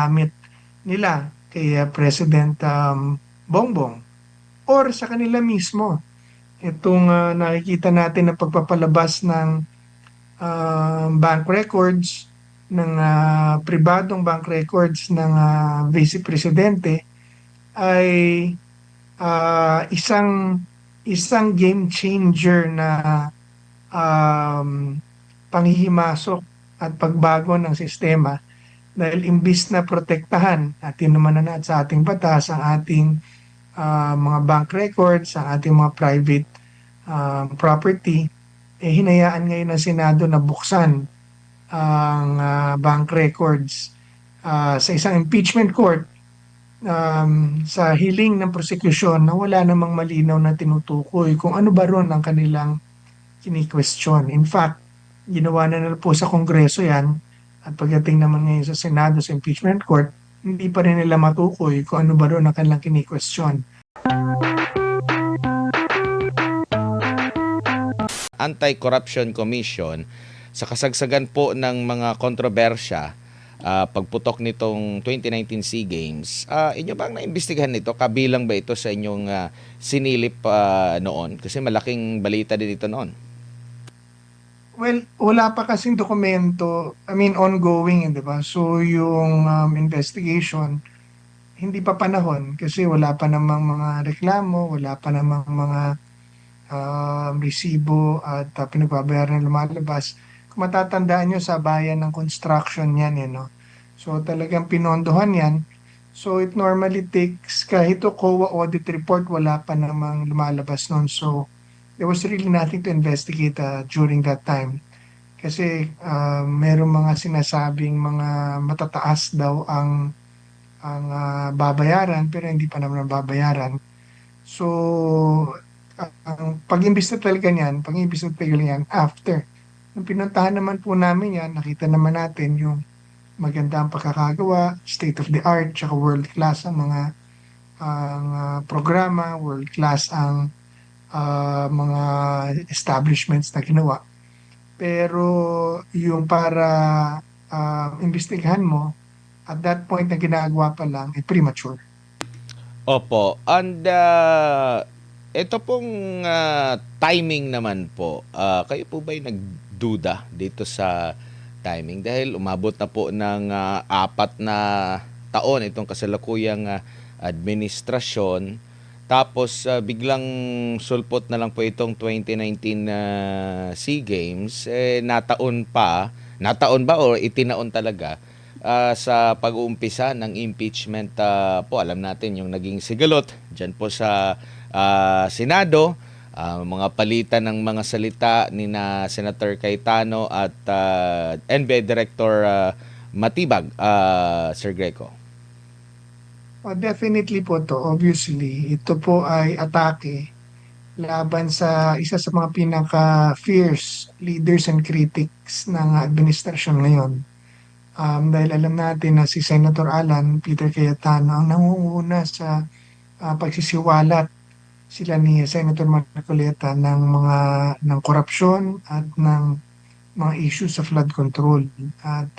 ginamit nila kay President Bongbong or sa kanila mismo. Itong nakikita natin na pagpapalabas ng bank records, ng pribadong bank records ng Vice Presidente ay isang isang game changer na um, panghihimasok at pagbago ng sistema dahil imbis na protektahan at tinumanan na sa ating batas ang ating mga bank records, ang ating mga private property, hinayaan ngayon ng Senado na buksan ang bank records sa isang impeachment court sa hiling ng prosecution na wala namang malinaw na tinutukoy kung ano ba ron ang kanilang kini-question. In fact, ginawa na nila po sa Kongreso yan at pagdating naman ngayon sa Senado sa impeachment court, hindi pa rin nila matukoy kung ano ba ron ang kanilang kini-question. Anti-Corruption Commission sa kasagsagan po ng mga kontrobersya pagputok nitong 2019 SEA Games, inyo bang naimbestigahan nito? Kabilang ba ito sa inyong sinilip noon? Kasi malaking balita din ito noon. Well, wala pa kasing dokumento, I mean ongoing, di ba? So yung investigation, hindi pa panahon kasi wala pa namang mga reklamo, wala pa namang mga resibo at pinagbabayaran na lumalabas. Kung matatandaan nyo sa bayan ng construction yan, no? So talagang pinondohan yan. So it normally takes, kahit o COA audit report, wala pa namang lumalabas nun. So there was really nothing to investigate during that time. Kasi merong mga sinasabing mga matataas daw ang babayaran pero hindi pa naman babayaran. So ang pag-imbis na talaga niyan, pag-imbis na talaga niyan after. Nung pinuntahan naman po namin yan, nakita naman natin yung maganda ang pagkakagawa, state of the art, tsaka world class ang mga programa, world class ang mga establishments na ginawa. Pero yung para imbestigahan mo, at that point na ginagawa pa lang, premature. Opo. And ito pong timing naman po, kayo po ba'y nagduda dito sa timing? Dahil umabot na po ng 4 na taon itong kasalukuyang administrasyon. Tapos biglang sulpot na lang po itong 2019 SEA Games. Nataon ba o itinaon talaga sa pag-uumpisa ng impeachment po. Alam natin yung naging sigalot dyan po sa Senado, mga palitan ng mga salita ni na Senator Cayetano at NBI Director Matibag, Sir Greco. Definitely po to, obviously. Ito po ay atake laban sa isa sa mga pinaka-fierce leaders and critics ng administrasyon ngayon. Dahil alam natin na si Senator Alan Peter Cayetano ang nangunguna sa pagsisiwalat sila ni Senator Marcoleta ng korupsyon at ng mga issues sa flood control. At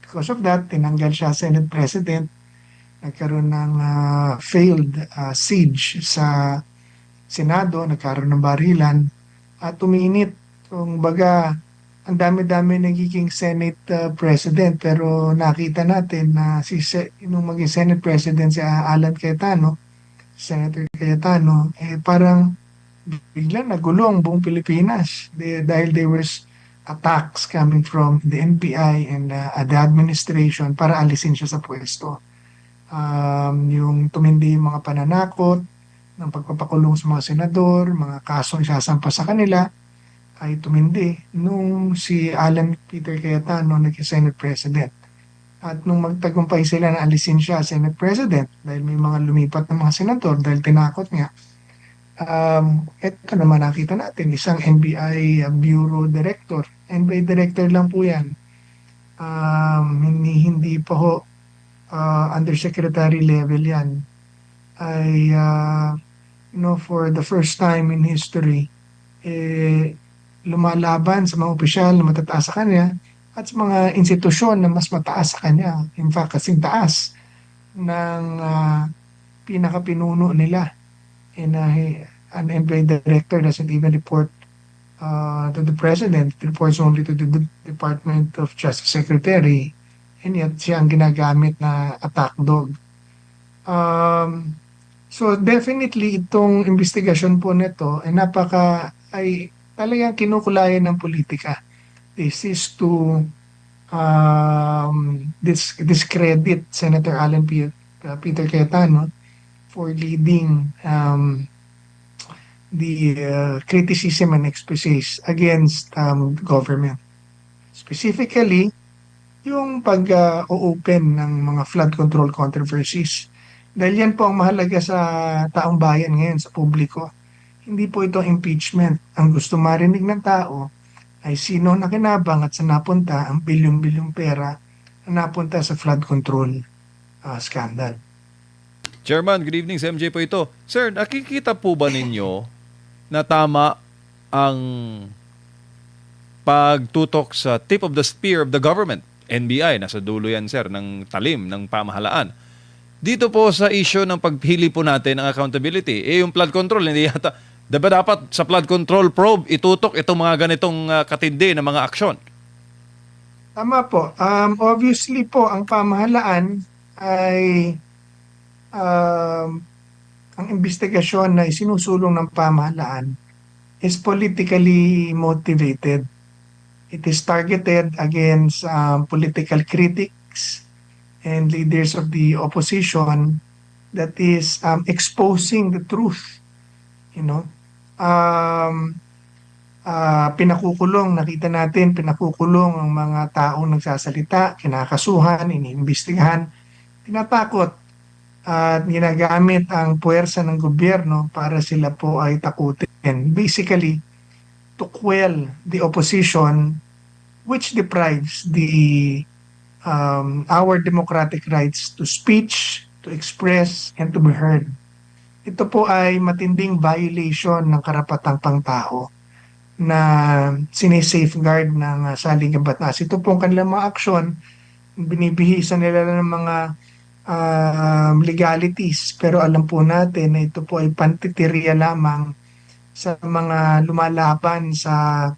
because of that, tinanggal siya Senate President, nagkaroon ng failed siege sa Senado, nagkaroon ng barilan at uminit. Kung baga, ang dami-dami nagiging Senate President pero nakita natin na nung maging Senate President si Alan Cayetano, Senator Cayetano, parang biglang nagulo ang buong Pilipinas dahil there was attacks coming from the NBI and the administration para alisin siya sa pwesto. Yung tumindi yung mga pananakot ng pagpapakulong sa mga senador, mga kasong sasampa sa kanila, ay tumindi nung si Alan Peter Cayetano naging Senate President. At nung magtagumpay sila na alisin siya Senate President dahil may mga lumipat ng mga senador dahil tinakot niya, ito naman nakita natin, isang NBI Bureau Director. NBI Director lang po yan. Hindi pa ho undersecretary level yan. Ay, for the first time in history, lumalaban sa mga opisyal na matataas sa kanya at sa mga institusyon na mas mataas sa kanya. In fact, kasing taas ng pinakapinuno nila. And an NBI director doesn't even report to the president. It reports only to the Department of Justice Secretary. And yet, siya ang ginagamit na attack dog. So definitely itong investigasyon po nito ay talagang kinukulayan ng politika. This is to discredit Senator Peter Cayetano for leading the criticism and exposés against government. Specifically, yung pag-open ng mga flood control controversies. Dahil yan po ang mahalaga sa taong bayan ngayon, sa publiko. Hindi po ito impeachment. Ang gusto marinig ng tao ay sino nakinabang at saan napunta ang bilyong-bilyong pera na napunta sa flood control scandal. Chairman, good evening. Si MJ po ito. Sir, nakikita po ba ninyo na tama ang pagtutok sa tip of the spear of the government? NBI, nasa dulo yan, sir, ng talim, ng pamahalaan. Dito po sa issue ng paghili po natin ng accountability, yung flood control, hindi yata, diba dapat sa flood control probe, itutok itong mga ganitong katindi na mga aksyon? Tama po. Obviously po, ang pamahalaan ay ang investigasyon na isinusulong ng pamahalaan is politically motivated. It is targeted against political critics and leaders of the opposition that is exposing the truth. You know, pinakukulong, nakita natin, pinakukulong ang mga taong nagsasalita, kinakasuhan, iniimbestigahan, tinatakot at ginagamit ang puwersa ng gobyerno para sila po ay takutin. Basically, to quell the opposition, which deprives our democratic rights to speech, to express, and to be heard. Ito po ay matinding violation ng karapatang pangtao na sinisafeguard ng saligang batas. Ito po ang kanilang mga aksyon, binibihisan nila ng mga legalities, pero alam po natin na ito po ay pantitirya lamang sa mga lumalaban sa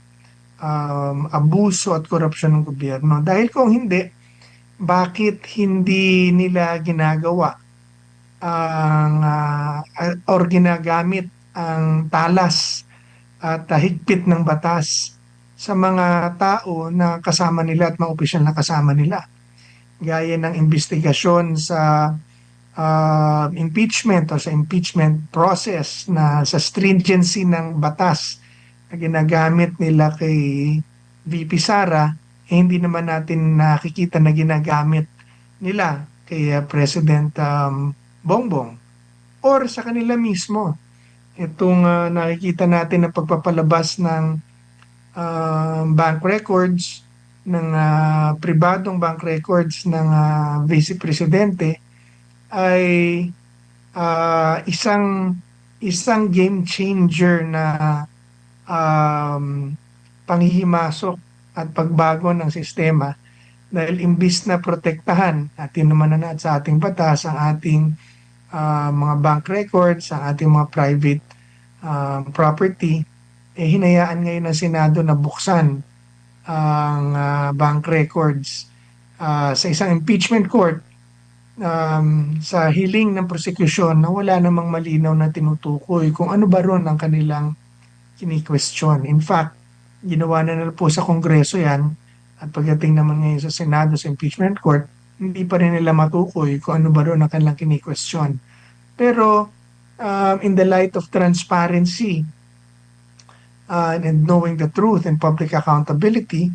abuso at korupsyon ng gobyerno. Dahil kung hindi, bakit hindi nila ginagawa or ginagamit ang talas at higpit ng batas sa mga tao na kasama nila at mga opisyal na kasama nila? Gaya ng investigasyon sa impeachment o sa impeachment process na sa stringency ng batas na ginagamit nila kay VP Sara, hindi naman natin nakikita na ginagamit nila kay President Bongbong or sa kanila mismo. Itong nakikita natin na pagpapalabas ng bank records, ng pribadong bank records ng Vice Presidente ay isang game changer na panghihimasok at pagbago ng sistema, dahil imbis na protektahan at tinumanan na sa ating batas ang ating mga bank records, ang ating mga private property, hinayaan ngayon ng Senado na buksan ang bank records sa isang impeachment court sa hiling ng prosecution na wala namang malinaw na tinutukoy kung ano ba ron ang kanilang kini-question. In fact, ginawa na nila po sa Kongreso yan, at pagdating naman ngayon sa Senado sa impeachment court, hindi pa rin nila matukoy kung ano ba ron ang kanilang kini-question. Pero in the light of transparency, and knowing the truth and public accountability,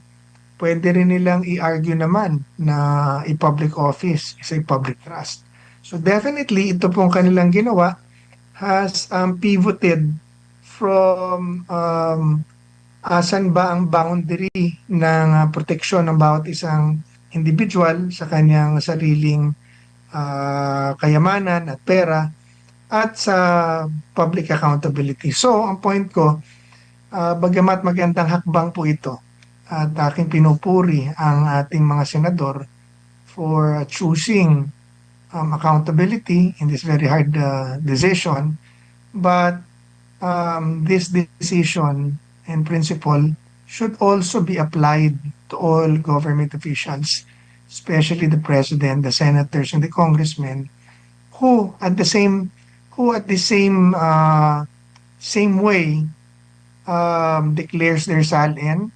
pwede rin nilang i-argue naman na a public office is a public trust. So definitely, ito pong kanilang ginawa has pivoted from asan ba ang boundary ng proteksyon ng bawat isang individual sa kanyang sariling kayamanan at pera at sa public accountability. So, ang point ko, bagamat magandang hakbang po ito, at aking pinupuri ang ating mga senador for choosing accountability in this very hard decision. But this decision and principle should also be applied to all government officials, especially the president, the senators, and the congressmen who at the same same way declares their SALN,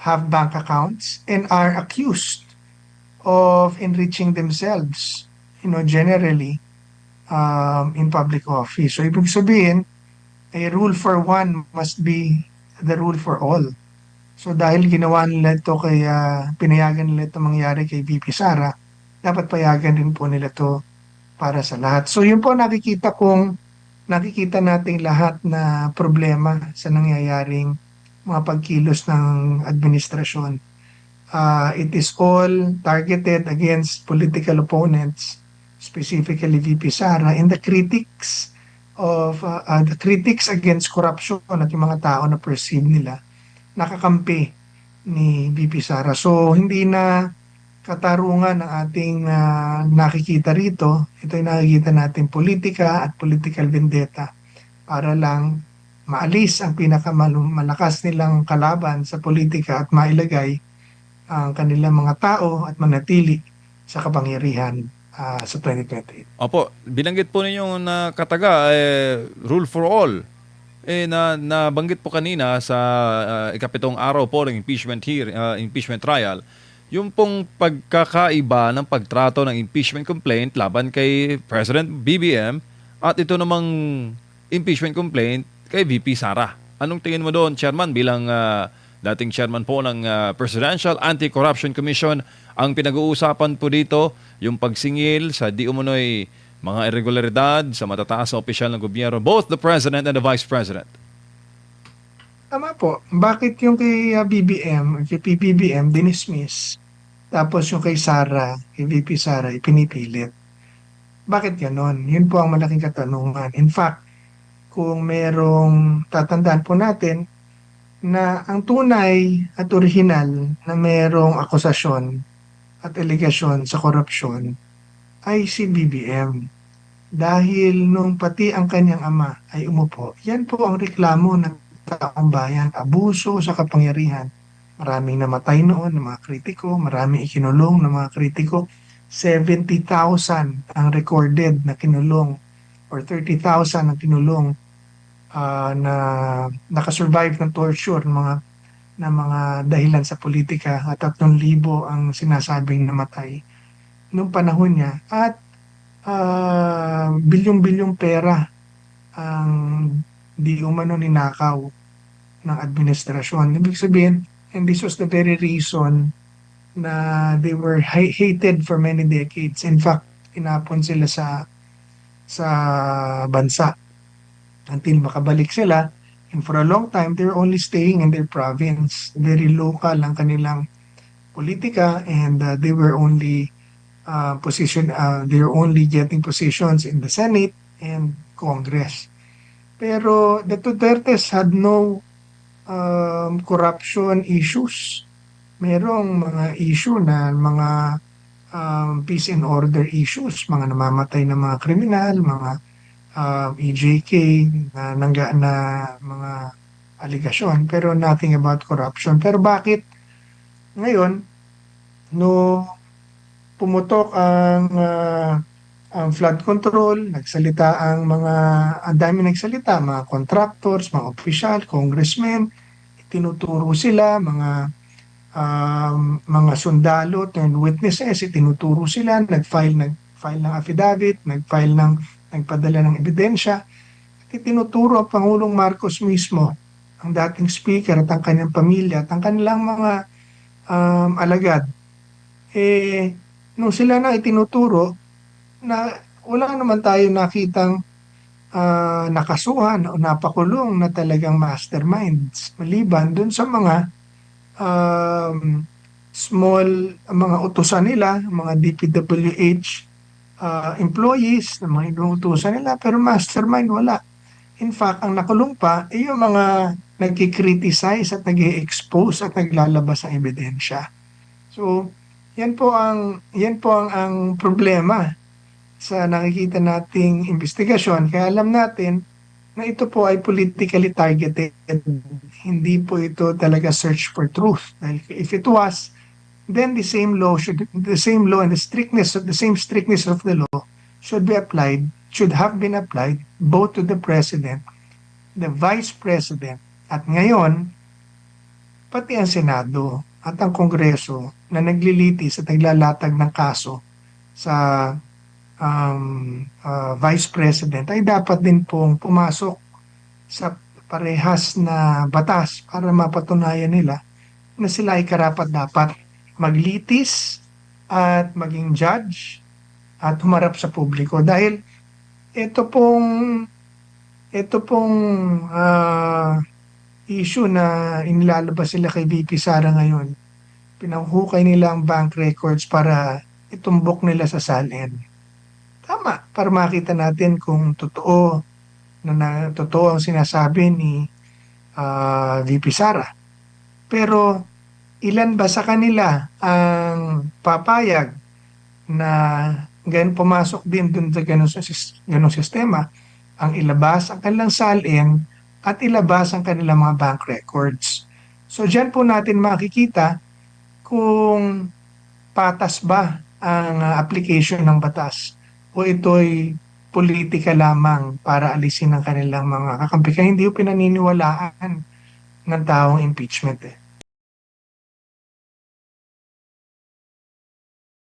have bank accounts, and are accused of enriching themselves, generally in public office. So ibig sabihin, a rule for one must be the rule for all. So dahil ginawa nila ito kaya pinayagan nila ito mangyari kay VP Sara, dapat payagan din po nila ito para sa lahat. So yun po nakikita nating lahat na problema sa nangyayaring mga pagkilos ng administrasyon. It is all targeted against political opponents, specifically VP Sara, and the critics against corruption at yung mga tao na perceive nila nakakampi ni VP Sara. So hindi na katarungan ang ating nakikita rito. Ito ay nakikita natin politika at political vendetta para lang maalis ang pinakamalakas nilang kalaban sa politika at mailagay ang kanilang mga tao at manatili sa kapangyarihan sa 2028. Opo, binanggit po ninyong nakataga, rule for all. Nabanggit po kanina sa ikapitong araw po ng impeachment trial, yung pong pagkakaiba ng pagtrato ng impeachment complaint laban kay President BBM at ito namang impeachment complaint kay VP Sara. Anong tingin mo doon, Chairman, bilang dating chairman po ng Presidential Anti-Corruption Commission? Ang pinag-uusapan po dito, yung pagsingil sa di umunoy mga irregularidad sa matataas na opisyal ng gobyerno, both the President and the Vice President. Tama po. Bakit yung kay kay PBBM, dinismiss, tapos yung kay Sara, kay VP Sara, ipinipilit? Bakit ganon? Yun po ang malaking katanungan. In fact, kung merong tatandaan po natin na ang tunay at orihinal na merong akusasyon at alegasyon sa korupsyon ay si BBM. Dahil nung pati ang kanyang ama ay umupo, yan po ang reklamo ng taong bayan, abuso sa kapangyarihan. Maraming namatay noon ng mga kritiko, maraming ikinulong ng mga kritiko. 70,000 ang recorded na kinulong or 30,000 ang kinulong na nakasurvive ng torture ng mga dahilan sa politika at 3,000 ang sinasabing namatay noong panahon niya at bilyong-bilyong pera ang di umano ninakaw ng administrasyon. Ibig sabihin, and this was the very reason na they were hated for many decades. In fact, inapon sila sa bansa until makabalik sila. And for a long time, they were only staying in their province. Very local ang kanilang politika and they were only they were only getting positions in the Senate and Congress. Pero the Dutertes had no corruption issues. Merong mga issue na mga peace and order issues, mga namamatay na mga kriminal, mga EJK na mga aligasyon, pero nothing about corruption. Pero bakit ngayon, no pumutok ang flood control, ang dami nagsalita, mga contractors, mga official, congressmen, tinuturo sila, mga sundalo and witnesses, tinuturo sila, nag-file ng affidavit, nagpadala ng ebidensya, at itinuturo ang Pangulong Marcos mismo, ang dating speaker at ang kanyang pamilya at ang kanilang mga alagad. Nung sila na itinuturo, na wala naman tayo nakitang nakasuhan o napakulong na talagang masterminds, maliban dun sa mga mga utusan nila, mga DPWH employees, na mga inuutusan nila, pero mastermind wala. In fact, ang nakulong pa ay yung mga nagki-criticize at nag-i-expose at naglalabas ng ebidensya. So, yan po ang problema sa nakikita nating investigasyon. Kaya alam natin na ito po ay politically targeted. Hindi po ito talaga search for truth. Dahil if it was, then the same law and the same strictness of the law should have been applied both to the President, the Vice President, at ngayon, pati ang Senado at ang Kongreso na naglilitis at naglalatag ng kaso sa Vice President ay dapat din pong pumasok sa parehas na batas para mapatunayan nila na sila ay karapat-dapat maglitis at maging judge at humarap sa publiko. Dahil ito pong issue na inilalabas sila kay VP Sara ngayon, pinanghukay nila ang bank records para itumbok nila sa SALN. Tama, para makita natin kung totoo ang sinasabi ni VP Sara. Pero ilan ba sa kanila ang papayag na pumasok din dun sa ganong sistema ang ilabas ang kanilang SALN at ilabas ang kanilang mga bank records. So diyan po natin makikita kung patas ba ang application ng batas o ito'y politika lamang para alisin ang kanilang mga kakampi. Kaya hindi po pinaniniwalaan ng taong impeachment.